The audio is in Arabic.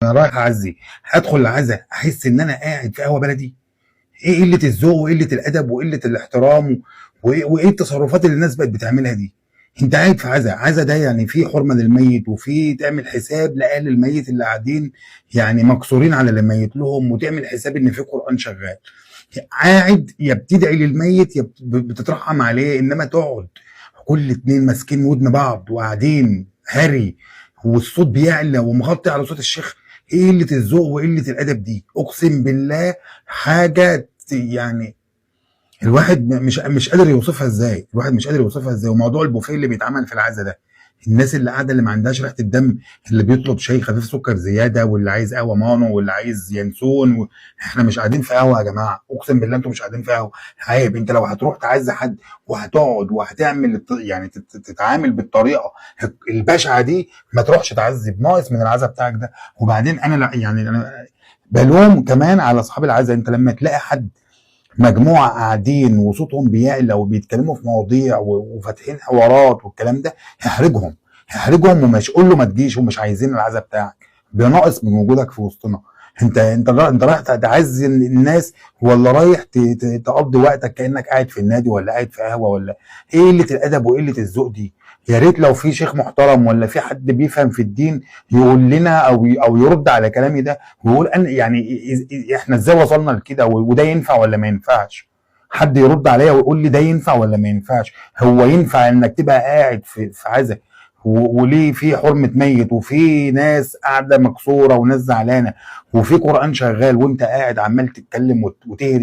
انا رايح اعزي، هدخل العزا احس ان انا قاعد في قهوه بلدي؟ ايه قله الذوق وقله الادب وقله الاحترام وايه التصرفات اللي الناس بقت بتعملها دي؟ انت قاعد في عزا، عزا ده يعني في حرمه للميت وفي تعمل حساب لاهل الميت اللي قاعدين يعني مكسورين على اللي ميت لهم، وتعمل حساب ان في قران شغال. قاعد يا بتدعي للميت يا بتترحم عليه، انما تقعد كل اتنين ماسكين ودن بعض وقاعدين هري والصوت بيعلى ومغطي على صوت الشيخ. ايه قله الذوق وقله الادب دي؟ اقسم بالله حاجه يعني الواحد مش قادر يوصفها ازاي، الواحد مش قادر يوصفها ازاي. وموضوع البوفيه اللي بيتعمل في العزا ده، الناس اللي قاعده اللي ما عندهاش ريحه الدم، اللي بيطلب شاي خفيف سكر زياده، واللي عايز قهوه مانو، واللي عايز ينسون احنا مش قاعدين في قهوه يا جماعه، اقسم بالله انتوا مش قاعدين في قهوه. عيب، انت لو هتروح تعزي حد وهتقعد وهتعمل يعني تتعامل بالطريقه البشعه دي، ما تروحش تعزي بناقص من العزا بتاعك ده. وبعدين انا لا يعني انا بلوم كمان على اصحاب العزا. انت لما تلاقي حد مجموعه قاعدين وصوتهم بيعلى وبيتكلموا في مواضيع وفاتحين حوارات والكلام ده، احرجهم، احرجهم ومش قول له ما تجيش ومش عايزين العزا بتاعك، بناقص من وجودك في وسطنا. انت رايح تعزي الناس ولا رايح تقضي وقتك كانك قاعد في النادي ولا قاعد في قهوه؟ ولا ايه قله الادب وقله الذوق دي؟ يا ريت لو في شيخ محترم ولا في حد بيفهم في الدين يقول لنا او يرد على كلامي ده ويقول انا يعني احنا ازاي وصلنا لكده، وده ينفع ولا ما ينفعش؟ حد يرد عليا ويقول لي ده ينفع ولا ما ينفعش. هو ينفع انك تبقى قاعد في عزا وليه في حرمه ميت وفي ناس قاعده مكسوره وناس زعلانه وفي قران شغال وانت قاعد عمال تتكلم وتهري